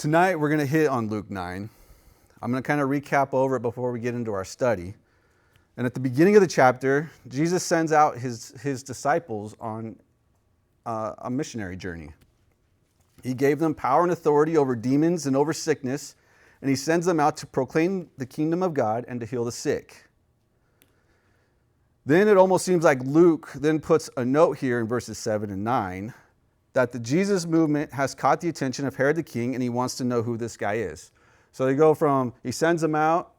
Tonight we're going to hit on Luke 9. I'm going to kind of recap over it before we get into our study. And at the beginning of the chapter, Jesus sends out his disciples on a missionary journey. He gave them power and authority over demons and over sickness, and he sends them out to proclaim the kingdom of God and to heal the sick. Then it almost seems like Luke then puts a note here in verses 7 and 9 that the Jesus movement has caught the attention of Herod the king, and he wants to know who this guy is. So they go from, he sends them out,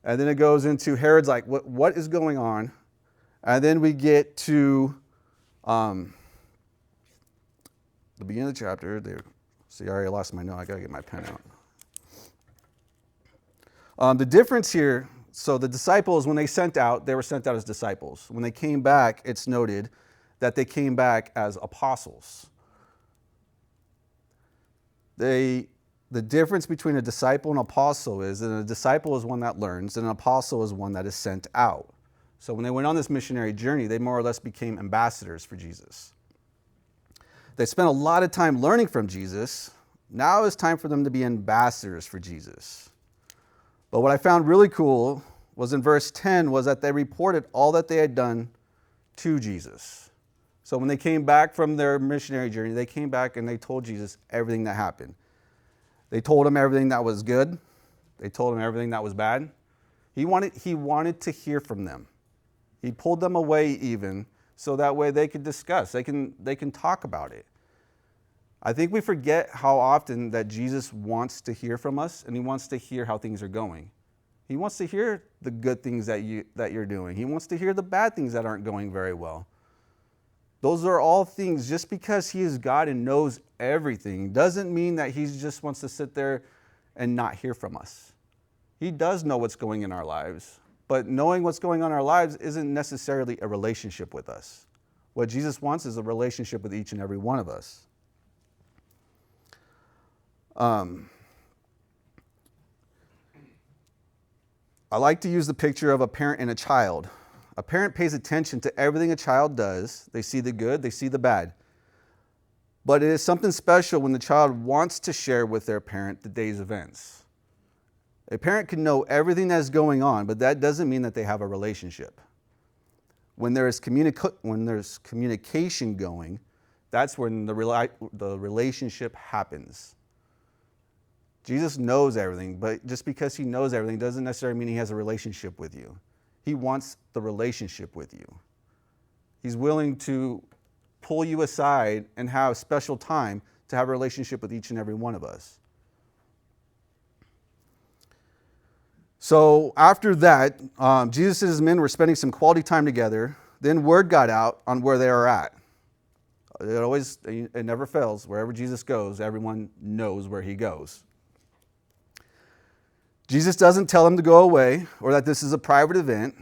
and then it goes into Herod's like, what is going on? And then we get to the beginning of the chapter. See, I already lost my note. I got to get my pen out. The difference here, so the disciples, when they were sent out as disciples. When they came back, it's noted that they came back as apostles. The difference between a disciple and apostle is that a disciple is one that learns and an apostle is one that is sent out. So when they went on this missionary journey, they more or less became ambassadors for Jesus. They spent a lot of time learning from Jesus. Now it's time for them to be ambassadors for Jesus. But what I found really cool was in verse 10 was that they reported all that they had done to Jesus. So when they came back from their missionary journey, they came back and they told Jesus everything that happened. They told him everything that was good. They told him everything that was bad. He wanted to hear from them. He pulled them away even so that way they could discuss. They can talk about it. I think we forget how often that Jesus wants to hear from us, and he wants to hear how things are going. He wants to hear the good things that you're doing. He wants to hear the bad things that aren't going very well. Those are all things. Just because he is God and knows everything doesn't mean that he just wants to sit there and not hear from us. He does know what's going in our lives, but knowing what's going on in our lives isn't necessarily a relationship with us. What Jesus wants is a relationship with each and every one of us. I like to use the picture of a parent and a child. A parent pays attention to everything a child does. They see the good, they see the bad. But it is something special when the child wants to share with their parent the day's events. A parent can know everything that's going on, but that doesn't mean that they have a relationship. When there's communication going, that's when the relationship happens. Jesus knows everything, but just because he knows everything doesn't necessarily mean he has a relationship with you. He wants the relationship with you. He's willing to pull you aside and have special time to have a relationship with each and every one of us. So after that, Jesus and his men were spending some quality time together. Then word got out on where they are at. It never fails. Wherever Jesus goes, everyone knows where he goes. Jesus doesn't tell them to go away or that this is a private event.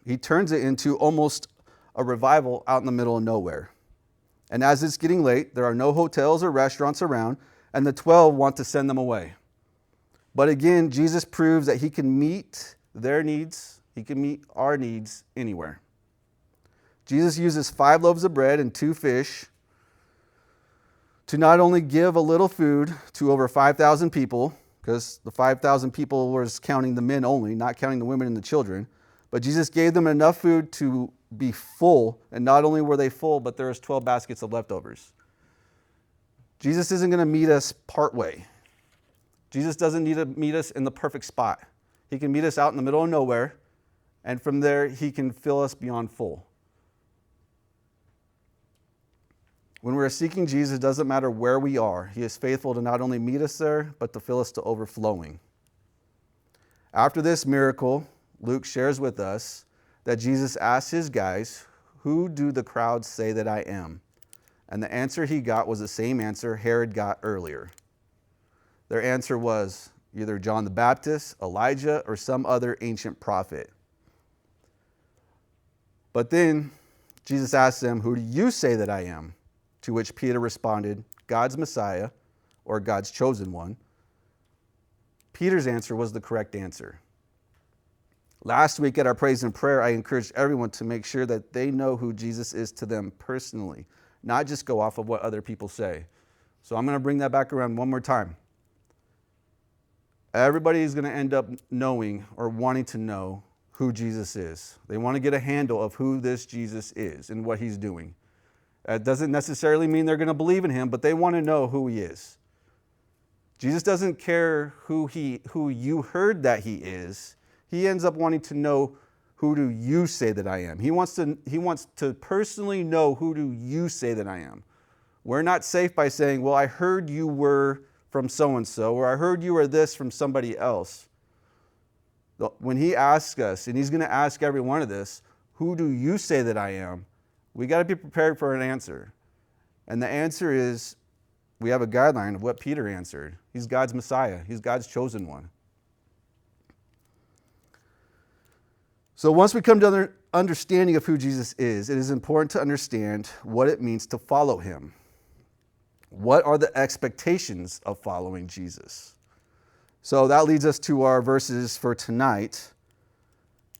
He turns it into almost a revival out in the middle of nowhere. And as it's getting late, there are no hotels or restaurants around, and the 12 want to send them away. But again, Jesus proves that he can meet their needs, he can meet our needs anywhere. Jesus uses 5 loaves of bread and 2 fish to not only give a little food to over 5,000 people, because the 5,000 people was counting the men only, not counting the women and the children. But Jesus gave them enough food to be full, and not only were they full, but there was 12 baskets of leftovers. Jesus isn't going to meet us partway. Jesus doesn't need to meet us in the perfect spot. He can meet us out in the middle of nowhere, and from there, he can fill us beyond full. When we're seeking Jesus, it doesn't matter where we are. He is faithful to not only meet us there, but to fill us to overflowing. After this miracle, Luke shares with us that Jesus asked his guys, "Who do the crowds say that I am?" And the answer he got was the same answer Herod got earlier. Their answer was either John the Baptist, Elijah, or some other ancient prophet. But then Jesus asked them, "Who do you say that I am?" To which Peter responded, "God's Messiah," or God's chosen one. Peter's answer was the correct answer. Last week at our praise and prayer, I encouraged everyone to make sure that they know who Jesus is to them personally, not just go off of what other people say. So I'm going to bring that back around one more time. Everybody is going to end up knowing or wanting to know who Jesus is. They want to get a handle of who this Jesus is and what he's doing. That doesn't necessarily mean they're going to believe in him, but they want to know who he is. Jesus doesn't care who you heard that he is. He ends up wanting to know, who do you say that I am? He wants to personally know, who do you say that I am? We're not safe by saying, well, I heard you were from so-and-so, or I heard you were this from somebody else. When he asks us, and he's going to ask every one of this, who do you say that I am? We got to be prepared for an answer. And the answer is, we have a guideline of what Peter answered. He's God's Messiah. He's God's chosen one. So once we come to an understanding of who Jesus is, it is important to understand what it means to follow him. What are the expectations of following Jesus? So that leads us to our verses for tonight.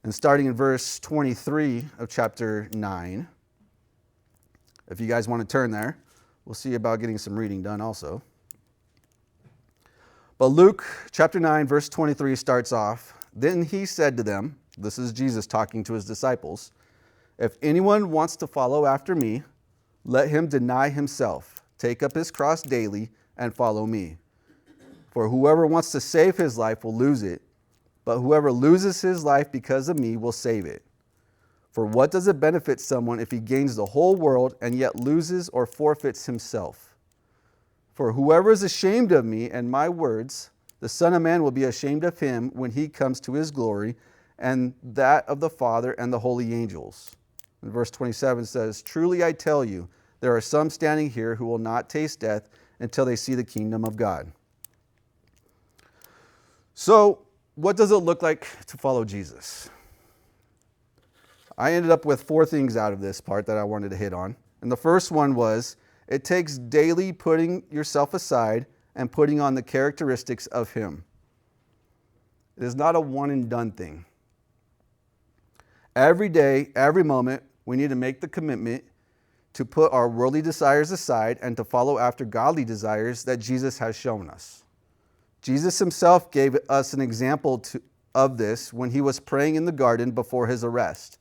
And starting in verse 23 of chapter 9. If you guys want to turn there, we'll see about getting some reading done also. But Luke chapter 9, verse 23 starts off, "Then he said to them," this is Jesus talking to his disciples, "If anyone wants to follow after me, let him deny himself, take up his cross daily, and follow me. For whoever wants to save his life will lose it, but whoever loses his life because of me will save it. For what does it benefit someone if he gains the whole world and yet loses or forfeits himself? For whoever is ashamed of me and my words, the Son of Man will be ashamed of him when he comes to his glory and that of the Father and the holy angels." And verse 27 says, "Truly I tell you, there are some standing here who will not taste death until they see the kingdom of God." So, what does it look like to follow Jesus? I ended up with 4 things out of this part that I wanted to hit on. And the first one was, it takes daily putting yourself aside and putting on the characteristics of him. It is not a one and done thing. Every day, every moment, we need to make the commitment to put our worldly desires aside and to follow after godly desires that Jesus has shown us. Jesus himself gave us an example of this when he was praying in the garden before his arrest.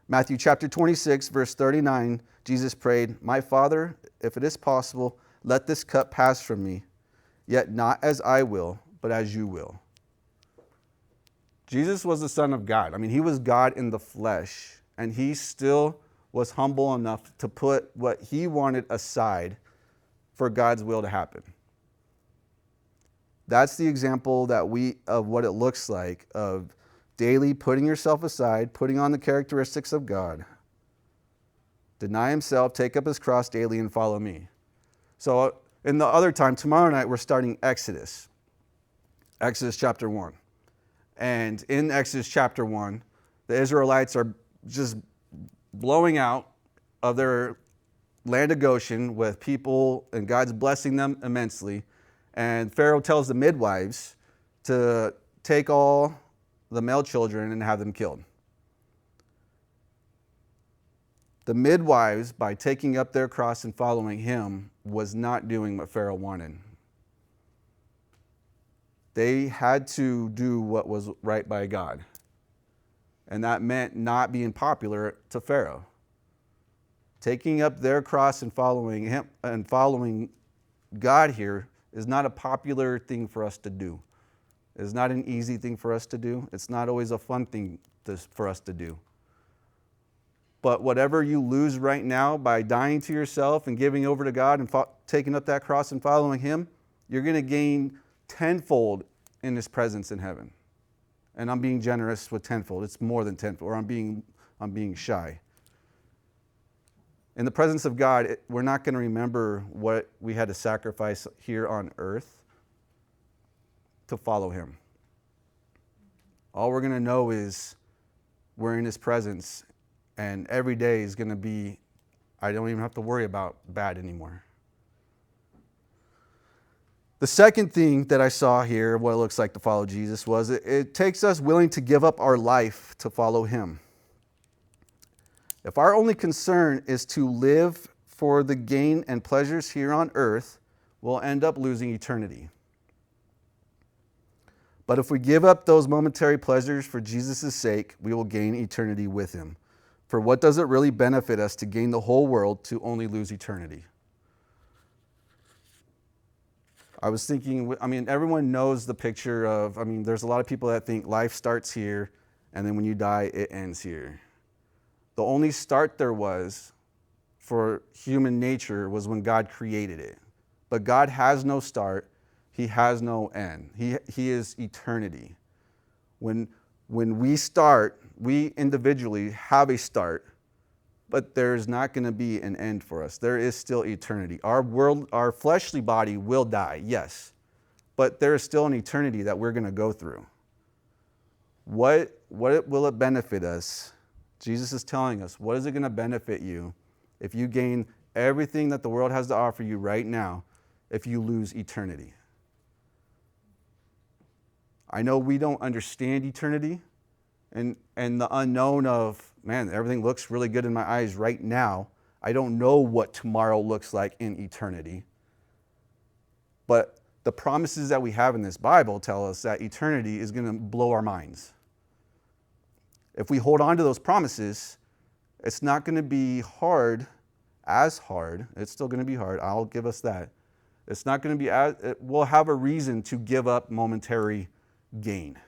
Matthew chapter 26, verse 39, Jesus prayed, "My Father, if it is possible, let this cup pass from me, yet not as I will, but as you will." Jesus was the Son of God. I mean, he was God in the flesh, and he still was humble enough to put what he wanted aside for God's will to happen. That's the example of what it looks like of daily putting yourself aside, putting on the characteristics of God. Deny himself, take up his cross daily, and follow me. So in the other time, tomorrow night, we're starting Exodus chapter 1. And in Exodus chapter 1, the Israelites are just blowing out of their land of Goshen with people, and God's blessing them immensely. And Pharaoh tells the midwives to take all the male children and have them killed. The midwives, by taking up their cross and following him, was not doing what Pharaoh wanted. They had to do what was right by God. And that meant not being popular to Pharaoh. Taking up their cross and following him and following God here is not a popular thing for us to do. It's not an easy thing for us to do. It's not always a fun thing for us to do. But whatever you lose right now by dying to yourself and giving over to God and taking up that cross and following him, you're going to gain tenfold in his presence in heaven. And I'm being generous with tenfold. It's more than tenfold, or I'm being shy. In the presence of God, we're not going to remember what we had to sacrifice here on earth to follow him. All we're going to know is we're in his presence, and every day is going to be, I don't even have to worry about bad anymore. The second thing that I saw here, what it looks like to follow Jesus, was it takes us willing to give up our life to follow him. If our only concern is to live for the gain and pleasures here on earth, we'll end up losing eternity. But if we give up those momentary pleasures for Jesus' sake, we will gain eternity with him. For what does it really benefit us to gain the whole world to only lose eternity? I was thinking, everyone knows the picture of, there's a lot of people that think life starts here, and then when you die, it ends here. The only start there was for human nature was when God created it. But God has no start. He has no end. He is eternity. When we start, we individually have a start, but there's not going to be an end for us. There is still eternity. Our fleshly body will die, yes, but there is still an eternity that we're going to go through. What will it benefit us? Jesus is telling us, what is it going to benefit you if you gain everything that the world has to offer you right now if you lose eternity? I know we don't understand eternity and the unknown of, man, everything looks really good in my eyes right now. I don't know what tomorrow looks like in eternity. But the promises that we have in this Bible tell us that eternity is going to blow our minds. If we hold on to those promises, it's not going to be as hard. It's still going to be hard. I'll give us that. It's not going to be we'll have a reason to give up momentary gain.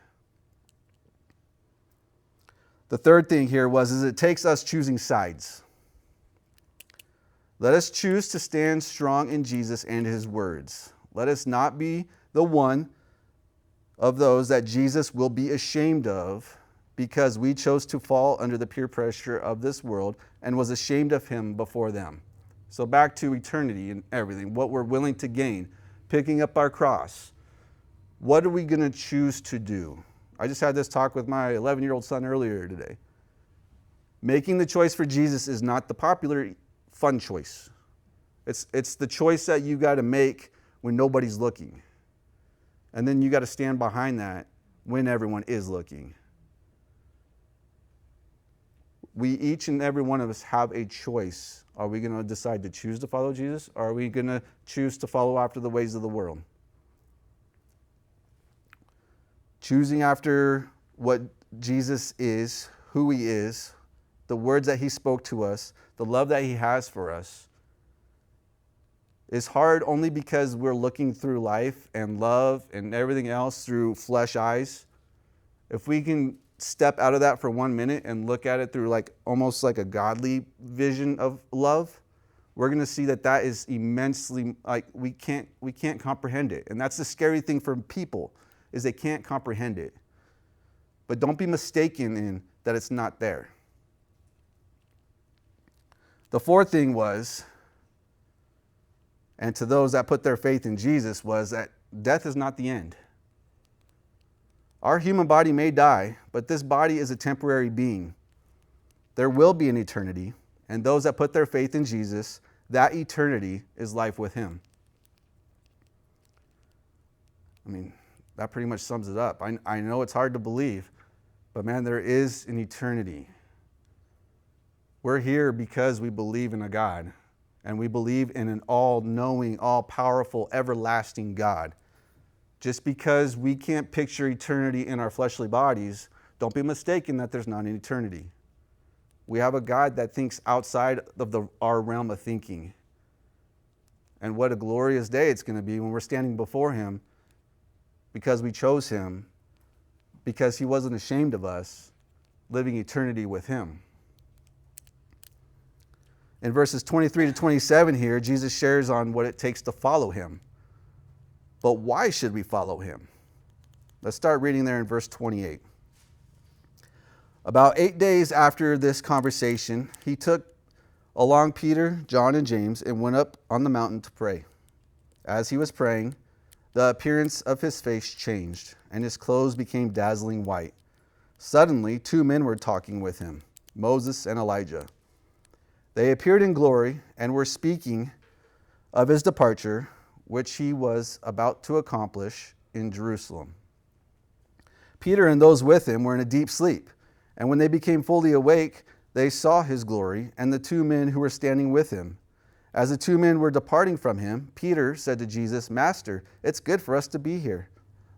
The third thing here is it takes us choosing sides. Let us choose to stand strong in Jesus and his words. Let us not be the one of those that Jesus will be ashamed of because we chose to fall under the peer pressure of this world and was ashamed of him before them. So back to eternity and everything, what we're willing to gain, picking up our cross. What are we going to choose to do? I just had this talk with my 11-year-old son earlier today. Making the choice for Jesus is not the popular, fun choice. It's the choice that you got to make when nobody's looking. And then you got to stand behind that when everyone is looking. We, each and every one of us, have a choice. Are we going to decide to choose to follow Jesus? Or are we going to choose to follow after the ways of the world? Choosing after what Jesus is, who he is, the words that he spoke to us, the love that he has for us, is hard only because we're looking through life and love and everything else through flesh eyes. If we can step out of that for 1 minute and look at it through almost like a godly vision of love, we're going to see that is immensely, we can't comprehend it. And that's the scary thing for people, is they can't comprehend it. But don't be mistaken in that it's not there. The fourth thing was, and to those that put their faith in Jesus, was that death is not the end. Our human body may die, but this body is a temporary being. There will be an eternity, and those that put their faith in Jesus, that eternity is life with him. That pretty much sums it up. I know it's hard to believe, but man, there is an eternity. We're here because we believe in a God, and we believe in an all-knowing, all-powerful, everlasting God. Just because we can't picture eternity in our fleshly bodies, don't be mistaken that there's not an eternity. We have a God that thinks outside of our realm of thinking. And what a glorious day it's going to be when we're standing before him, because we chose him, because he wasn't ashamed of us, living eternity with him. In verses 23 to 27 here, Jesus shares on what it takes to follow him. But why should we follow him? Let's start reading there in verse 28. About 8 days after this conversation, he took along Peter, John, and James and went up on the mountain to pray. As he was praying, the appearance of his face changed, and his clothes became dazzling white. Suddenly, 2 men were talking with him, Moses and Elijah. They appeared in glory and were speaking of his departure, which he was about to accomplish in Jerusalem. Peter and those with him were in a deep sleep, and when they became fully awake, they saw his glory and the 2 men who were standing with him. As the 2 men were departing from him, Peter said to Jesus, "Master, it's good for us to be here.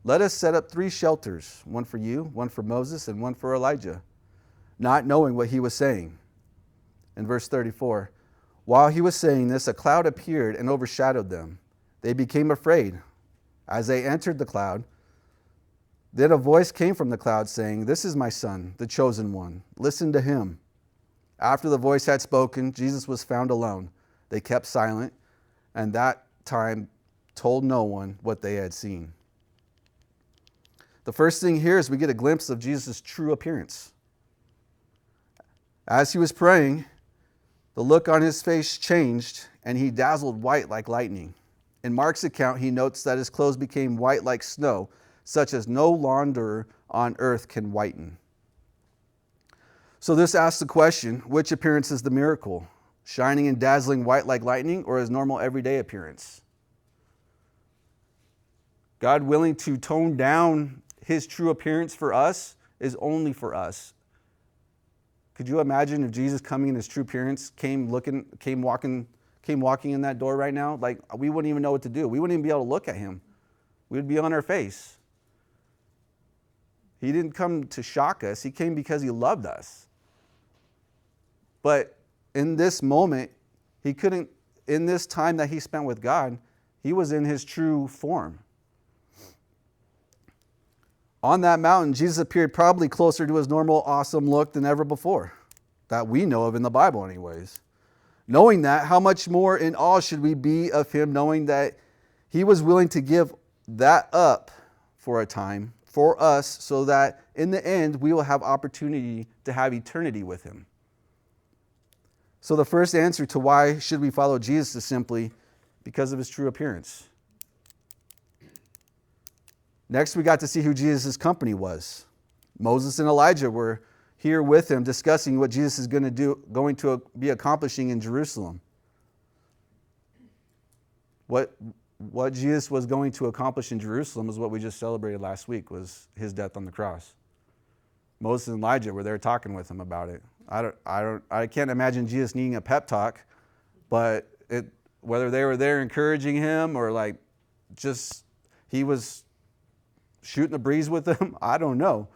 Let us set up 3 shelters, one for you, one for Moses, and one for Elijah, not knowing what he was saying. In verse 34, while he was saying this, a cloud appeared and overshadowed them. They became afraid. As they entered the cloud, then a voice came from the cloud saying, "This is my son, the chosen one. Listen to him." After the voice had spoken, Jesus was found alone. They kept silent, and that time told no one what they had seen. The first thing here is we get a glimpse of Jesus' true appearance. As he was praying, the look on his face changed, and he dazzled white like lightning. In Mark's account, he notes that his clothes became white like snow, such as no launderer on earth can whiten. So this asks the question, which appearance is the miracle? Shining and dazzling white like lightning, or his normal everyday appearance? God willing to tone down his true appearance for us is only for us. Could you imagine if Jesus coming in his true appearance came walking in that door right now? Like, we wouldn't even know what to do. We wouldn't even be able to look at him. We would be on our face. He didn't come to shock us. He came because he loved us. But in this moment, in this time that he spent with God, he was in his true form. On that mountain, Jesus appeared probably closer to his normal awesome look than ever before, that we know of in the Bible anyways. Knowing that, how much more in awe should we be of him, knowing that he was willing to give that up for a time for us, so that in the end we will have opportunity to have eternity with him. So the first answer to why should we follow Jesus is simply because of his true appearance. Next, we got to see who Jesus' company was. Moses and Elijah were here with him discussing what Jesus is going to be accomplishing in Jerusalem. What Jesus was going to accomplish in Jerusalem is what we just celebrated last week, was his death on the cross. Moses and Elijah were there talking with him about it. I can't imagine Jesus needing a pep talk, but whether they were there encouraging him or like just he was shooting the breeze with them, I don't know.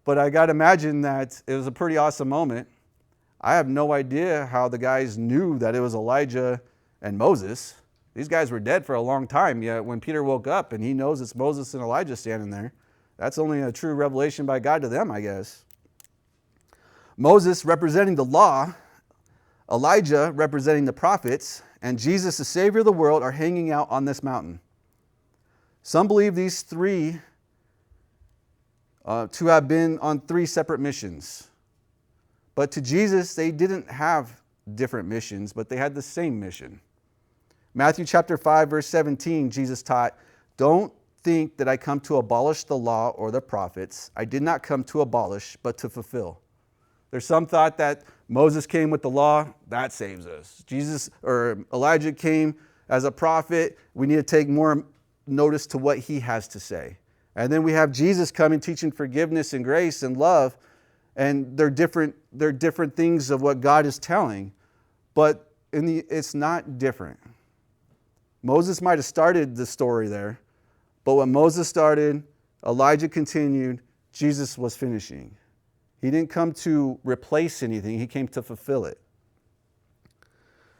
But I got to imagine that it was a pretty awesome moment. I have no idea how the guys knew that it was Elijah and Moses. These guys were dead for a long time, yet when Peter woke up and he knows it's Moses and Elijah standing there, that's only a true revelation by God to them, I guess. Moses representing the law, Elijah representing the prophets, and Jesus, the Savior of the world, are hanging out on this mountain. Some believe these three to have been on 3 separate missions. But to Jesus, they didn't have different missions, but they had the same mission. Matthew chapter 5, verse 17, Jesus taught, "Don't think that I come to abolish the law or the prophets. I did not come to abolish, but to fulfill." There's some thought that Moses came with the law, that saves us. Jesus or Elijah came as a prophet. We need to take more notice to what he has to say. And then we have Jesus coming, teaching forgiveness and grace and love. And they're different things of what God is telling. But it's not different. Moses might have started the story there. But when Moses started, Elijah continued, Jesus was finishing. He didn't come to replace anything. He came to fulfill it.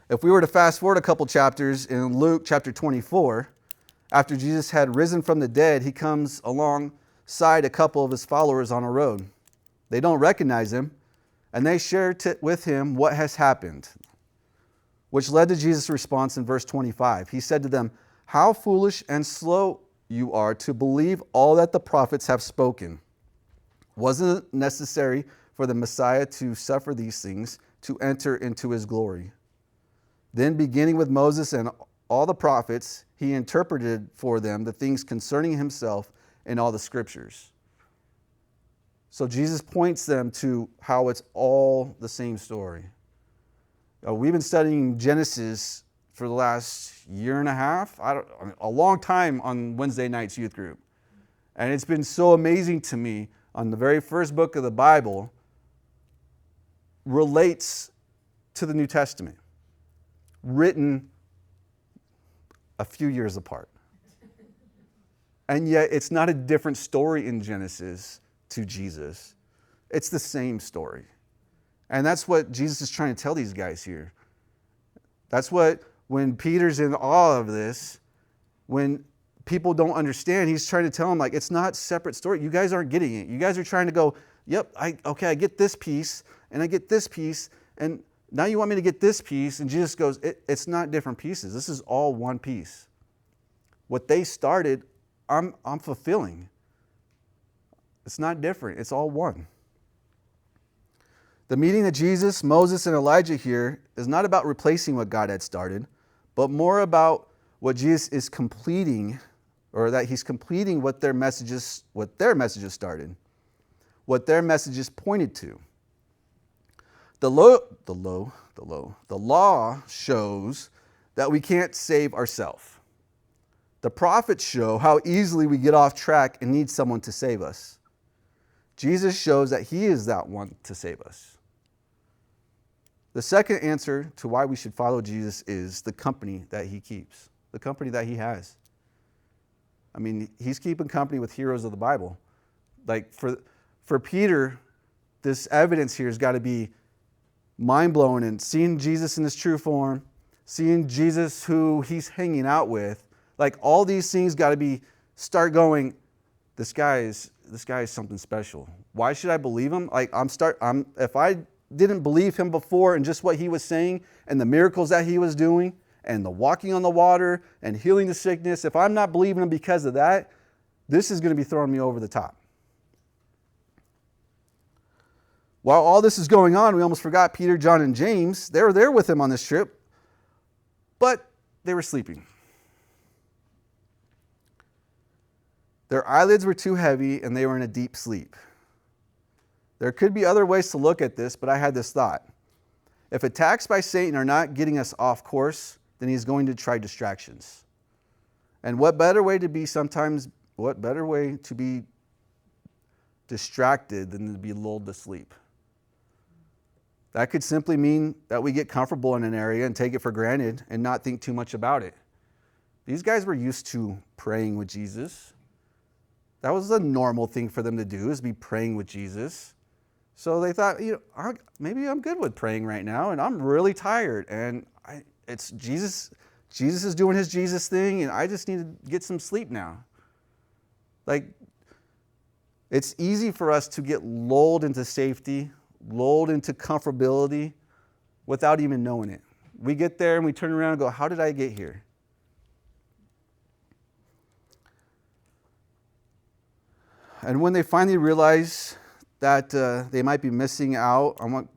If we were to fast forward a couple chapters in Luke chapter 24, after Jesus had risen from the dead, he comes alongside a couple of his followers on a road. They don't recognize him, and they share with him what has happened, which led to Jesus' response in verse 25. He said to them, "How foolish and slow you are to believe all that the prophets have spoken. Wasn't it necessary for the Messiah to suffer these things to enter into his glory?" Then, beginning with Moses and all the prophets, he interpreted for them the things concerning himself in all the scriptures. So Jesus points them to how it's all the same story. We've been studying Genesis for the last year and a half, a long time on Wednesday nights youth group. And it's been so amazing to me on the very first book of the Bible relates to the New Testament, written a few years apart. And yet it's not a different story in Genesis to Jesus. It's the same story. And that's what Jesus is trying to tell these guys here. That's what, when Peter's in awe of this, when people don't understand, he's trying to tell them, like, it's not a separate story. You guys aren't getting it. You guys are trying to go, yep, I get this piece, and I get this piece, and now you want me to get this piece. And Jesus goes, it's not different pieces. This is all one piece. What they started, I'm fulfilling. It's not different. It's all one. The meeting of Jesus, Moses, and Elijah here is not about replacing what God had started, but more about what Jesus is completing, or that he's completing what their messages started, what their messages pointed to. The law shows that we can't save ourselves. The prophets show how easily we get off track and need someone to save us. Jesus shows that he is that one to save us. The second answer to why we should follow Jesus is the company that he keeps, the company that he has. I mean, he's keeping company with heroes of the Bible. Like for Peter, this evidence here has got to be mind-blowing, and seeing Jesus in his true form, seeing Jesus who he's hanging out with, like all these things got to start going, this guy is something special. Why should I believe him? Like if I didn't believe him before and just what he was saying and the miracles that he was doing and the walking on the water and healing the sickness, if I'm not believing him because of that, this is going to be throwing me over the top. While all this is going on, we almost forgot Peter, John, and James. They were there with him on this trip, but they were sleeping. Their eyelids were too heavy and they were in a deep sleep. There could be other ways to look at this, but I had this thought. If attacks by Satan are not getting us off course, then he's going to try distractions. And what better way to be distracted than to be lulled to sleep? That could simply mean that we get comfortable in an area and take it for granted and not think too much about it. These guys were used to praying with Jesus. That was a normal thing for them to do, is be praying with Jesus. So they thought, maybe I'm good with praying right now, and I'm really tired, and it's Jesus. Jesus is doing his Jesus thing, and I just need to get some sleep now. Like, it's easy for us to get lulled into safety, lulled into comfortability without even knowing it. We get there and we turn around and go, how did I get here? And when they finally realize that they might be missing out on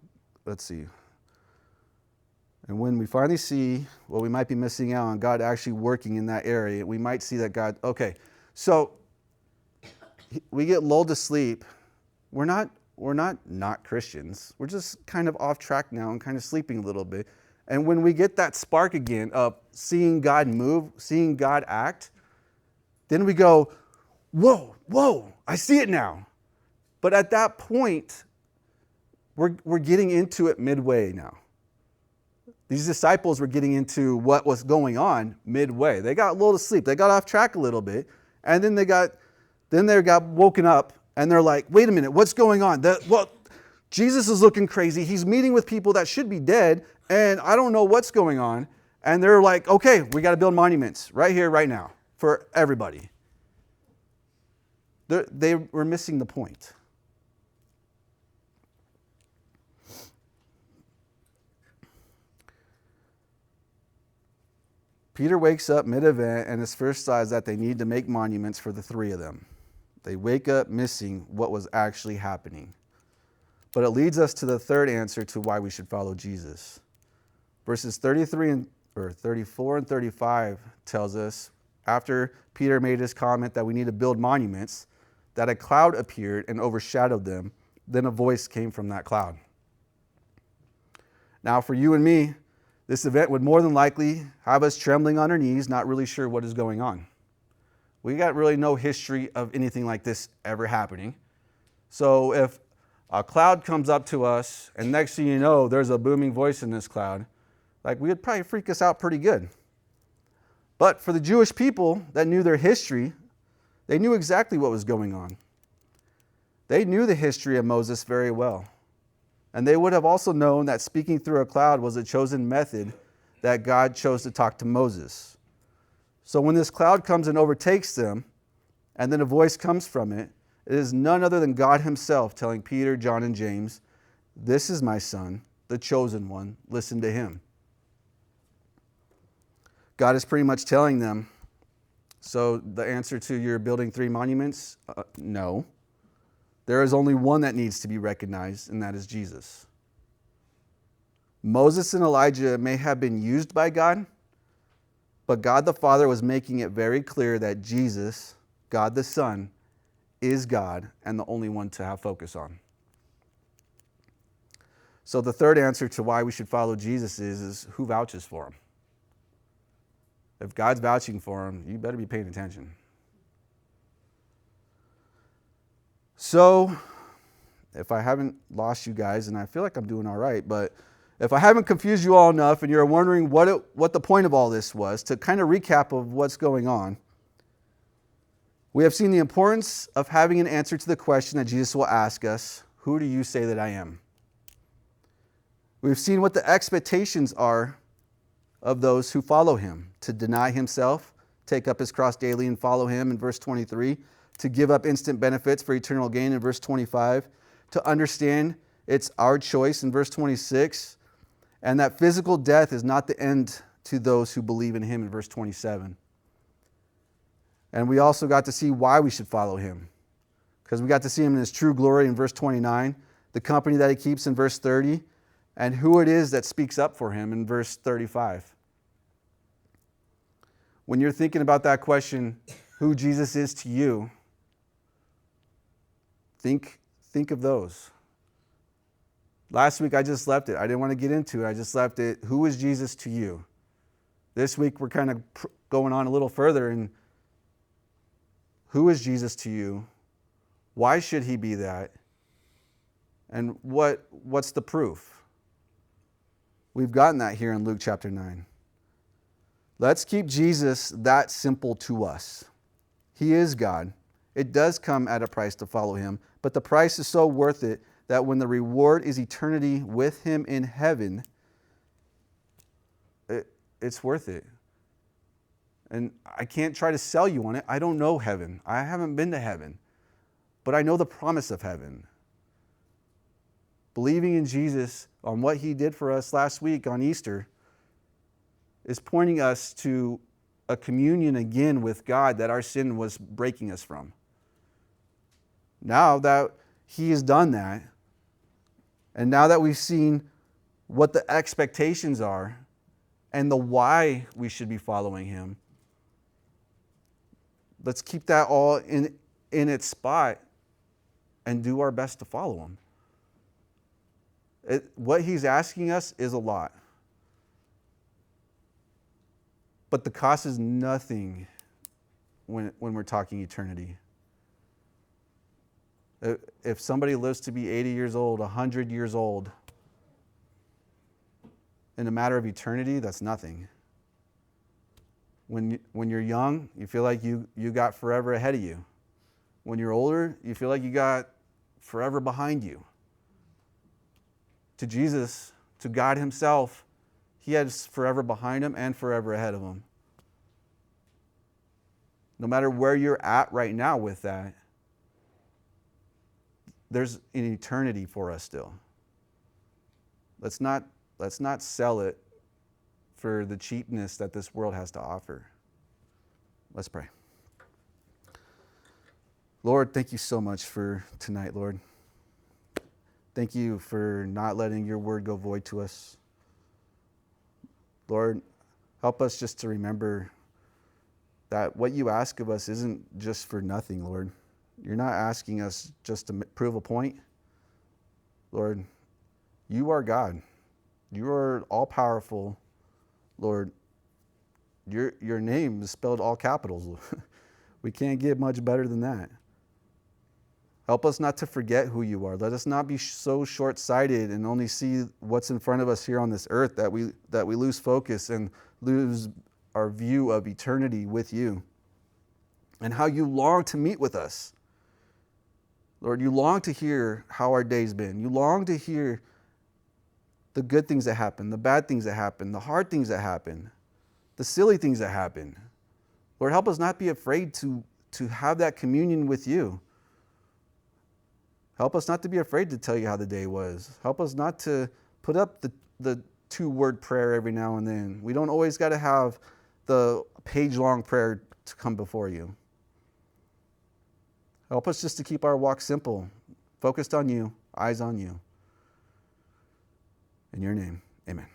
and when we finally see what we might be missing out on, God actually working in that area, we might see that God, so we get lulled to sleep. We're not Christians. We're just kind of off track now and kind of sleeping a little bit. And when we get that spark again of seeing God move, seeing God act, then we go, whoa, I see it now. But at that point, we're getting into it midway now. These disciples were getting into what was going on midway. They got lulled to sleep. They got off track a little bit. And then they got woken up, and they're like, wait a minute, what's going on? Jesus is looking crazy. He's meeting with people that should be dead, and I don't know what's going on. And they're like, okay, we got to build monuments right here, right now, for everybody. They were missing the point. Peter wakes up mid-event, and his first thought is that they need to make monuments for the three of them. They wake up missing what was actually happening. But it leads us to the third answer to why we should follow Jesus. Verses 34 and 35 tells us, after Peter made his comment that we need to build monuments, that a cloud appeared and overshadowed them. Then a voice came from that cloud. Now, for you and me, this event would more than likely have us trembling on our knees, not really sure what is going on. We got really no history of anything like this ever happening. So if a cloud comes up to us, and next thing you know, there's a booming voice in this cloud, like, we would probably freak us out pretty good. But for the Jewish people that knew their history, They knew exactly what was going on. They knew the history of Moses very well. And they would have also known that speaking through a cloud was a chosen method that God chose to talk to Moses. So when this cloud comes and overtakes them, and then a voice comes from it, it is none other than God himself telling Peter, John, and James, "This is my son, the chosen one. Listen to him." God is pretty much telling them, so the answer to your building 3 monuments, no. There is only one that needs to be recognized, and that is Jesus. Moses and Elijah may have been used by God, but God the Father was making it very clear that Jesus, God the Son, is God and the only one to have focus on. So the third answer to why we should follow Jesus is who vouches for him. If God's vouching for him, you better be paying attention. So, if I haven't lost you guys, and I feel like I'm doing all right, but if I haven't confused you all enough and you're wondering what the point of all this was, to kind of recap of what's going on, we have seen the importance of having an answer to the question that Jesus will ask us, "Who do you say that I am?" We've seen what the expectations are of those who follow him: to deny himself, take up his cross daily and follow him in verse 23, to give up instant benefits for eternal gain in verse 25, to understand it's our choice in verse 26, and that physical death is not the end to those who believe in him in verse 27. And we also got to see why we should follow him, because we got to see him in his true glory in verse 29, the company that he keeps in verse 30, and who it is that speaks up for him in verse 35. When you're thinking about that question, who Jesus is to you, think of those. Last week I just left it. I didn't want to get into it. I just left it. Who is Jesus to you? This week we're kind of going on a little further. And who is Jesus to you? Why should he be that? And what's the proof? We've gotten that here in Luke chapter 9. Let's keep Jesus that simple to us. He is God. It does come at a price to follow him, but the price is so worth it that when the reward is eternity with him in heaven, it's worth it. And I can't try to sell you on it. I don't know heaven. I haven't been to heaven, but I know the promise of heaven. Believing in Jesus on what he did for us last week on Easter is pointing us to a communion again with God that our sin was breaking us from. Now that he has done that, and now that we've seen what the expectations are and the why we should be following him, let's keep that all in its spot and do our best to follow him. What he's asking us is a lot. But the cost is nothing when we're talking eternity. If somebody lives to be 80 years old, 100 years old, in a matter of eternity, that's nothing. When you're young, you feel like you got forever ahead of you. When you're older, you feel like you got forever behind you. To Jesus, to God himself, he has forever behind him and forever ahead of him. No matter where you're at right now with that, there's an eternity for us still. Let's not sell it for the cheapness that this world has to offer. Let's pray. Lord, thank you so much for tonight, Lord. Thank you for not letting your word go void to us. Lord, help us just to remember that what you ask of us isn't just for nothing, Lord. You're not asking us just to prove a point. Lord, you are God. You are all-powerful, Lord. Your name is spelled all capitals. We can't get much better than that. Help us not to forget who you are. Let us not be so short-sighted and only see what's in front of us here on this earth that we lose focus and lose our view of eternity with you. and how you long to meet with us. Lord, you long to hear how our day's been. You long to hear the good things that happen, the bad things that happen, the hard things that happen, the silly things that happen. Lord, help us not be afraid to have that communion with you. Help us not to be afraid to tell you how the day was. Help us not to put up the 2-word prayer every now and then. We don't always got to have the page-long prayer to come before you. Help us just to keep our walk simple, focused on you, eyes on you. In your name, amen.